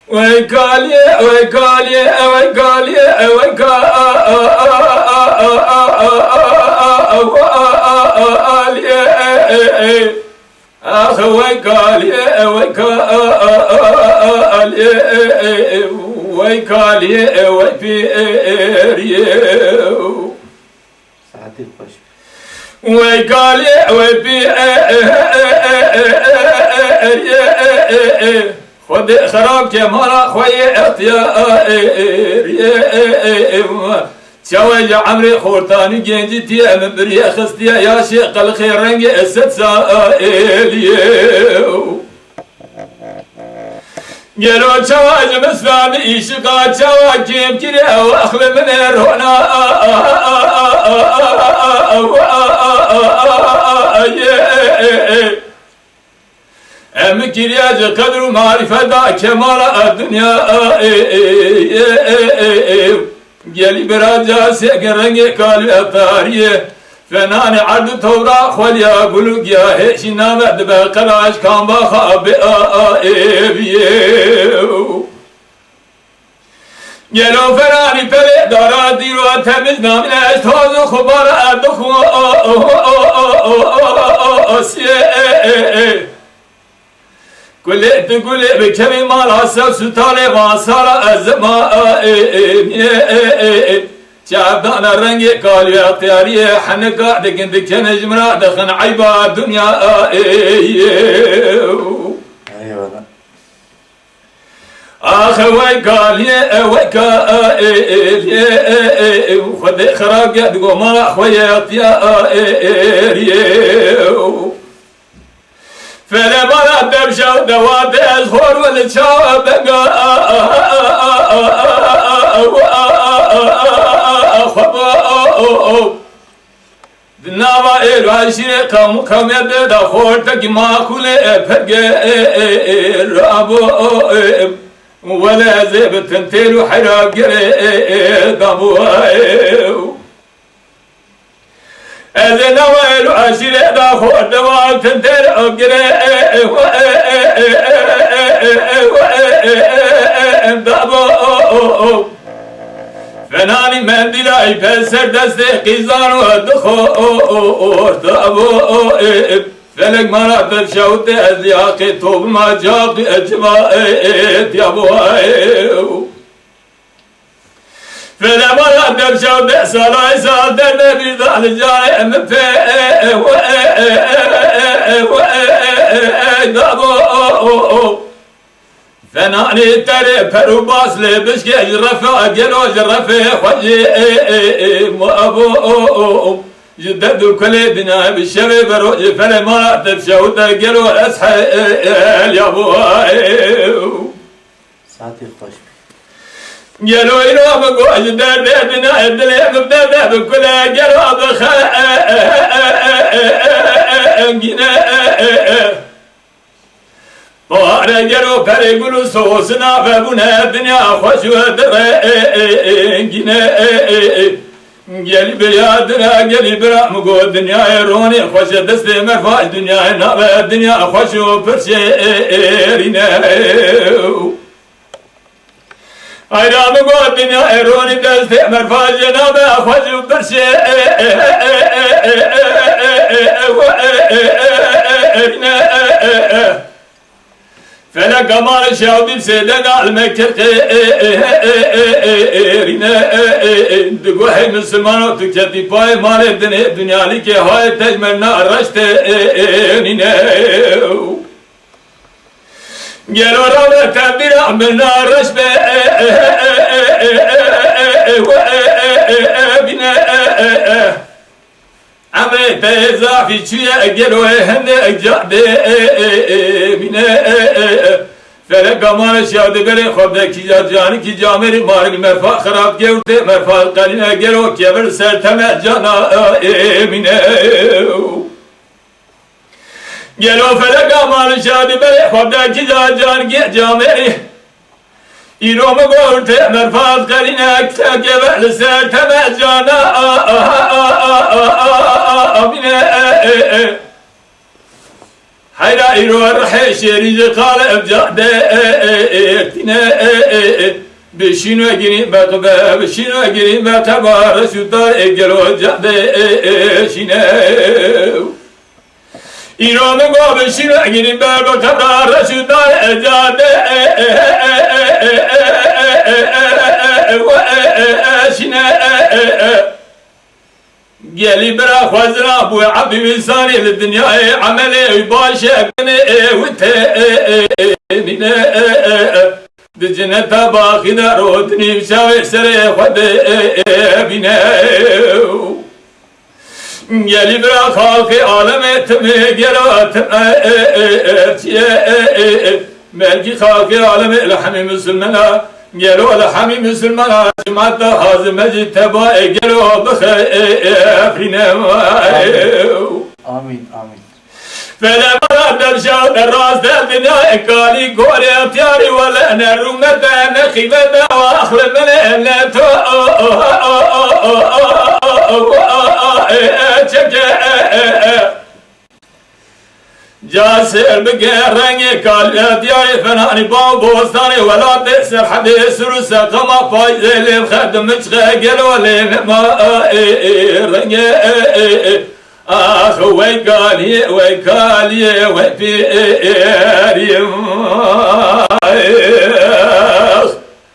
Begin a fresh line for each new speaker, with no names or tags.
ويكالي ويكالي ويكالي ويكالي أخ ويكالي ويكالي ويكالي ويبيريو
ساعتي خوش
ويكالي ويبيريو خود خراب که مالا خوی اختیار شوی عمری خورتانی گنجی تیه من بری خستیه یا شقل خیر رنگ اسد سائلیه گلو چواج مسلانی ایشقا چوا کیم کری او اخل من رونا ام كرياج قدر معرفة دا كمال الدنيا جلي براجا سيقرنج قالوا الطارية فنان عرض تورا خوليا قلوقيا هيشي نامد بقراش كان بخاب جلو فراني پلي دارا ديرو تمز نامن اشتاز خبار اردخو قلت بكمي مال عصب ستالي وانصار الزمان شعبان الرنگ قالوا اختياري حنقا دقن دكن جمرا دخن عيبا الدنيا
ايوه
اخوي قال يا وكال خد خراق دقو ما اخوي اختياري فلا مرة دبشة دوات أزهر والشاب بقى دناوا الواشرة كم يد خورتك ما كل فرق رابو ولا زب تنتلو حراق دمو أذن ويلو أشير داخل دوام تنتر أجري فناني من دلاي فسر دست قيزان ودخور دابو فلك مرات الشوط أزياقي توب ما جاقي أجمائي يابو فلما ردم شو بأسالا يسال درنا بذال الجاي فناني تري فروباس لبشكي جرفة قلو جرفة خجي مؤبو جدد كل دنيا بالشبه بروج فلما ردم شو قلو أسحل يابو
ساعتي خوش
جلو إلو بقوش دردنا الدليل ببدأ بكل جلو بخانجنا بوار جلو فرقلو سوسنا فبنا الدنيا خوش ودرنجنا جلي بيادنا جلي برا مقو الدنيا روني خوش دست مرفاش دنيا نابا الدنيا خوش وبرشيرنا أيرام قوة الدنيا إيروني دست مرفاج جنابه أخوجو برشي فلا قمار شاودي بسيدنا المكتق دقو حي مسلمانو تكتي باي مال الدنيا لكي هاي تجملنا رشت جلو روى تبير عملنا رشبه بنا عمري تزافي شوية جلو هند جعد بنا فلا قمان الشعب بلي خبدا كي جاني كي جامري مارك مرفا خراب جوت مرفا قلنا جلو كبر سرتم جانا بنا جلو فلقا مال شادي بلي خبدا كي جان جامري إيرو مقولت مرفاض قرينا كتاقب لسر تمجانا حيرا إيرو الرحيش يريد قال أبجاد اكتنا بشينو أجري بتبا بشينو أجري بتبا رسول دار إجلو جاد شينو إيرو مقا بشينو أجري بتبا رسول دار جاد شينو قالي برا خوزنا بو عبي بساني للدنيا عملي باشا وانت من بجنة باخنا رودني بشاوي سري خد بنا قالي برا خالقي عالمي تمي قرات مالكي خالقي عالمي لحمي مسلمنا قالوا لحمي مسلمنا جمعت هذا مجد تباي قالوا بخيرنا
آمين آمين.
فلما رد الشوط الراس الدنيا قالي قولي اختياري ولا نرمت نخيبت واخر من النتو جاسر بقرني قال دياري فناني بوستاني ولا تسر حديث رسا كما فايز اللي بخدم تشغل ولين ما رني ويقالي ويبيري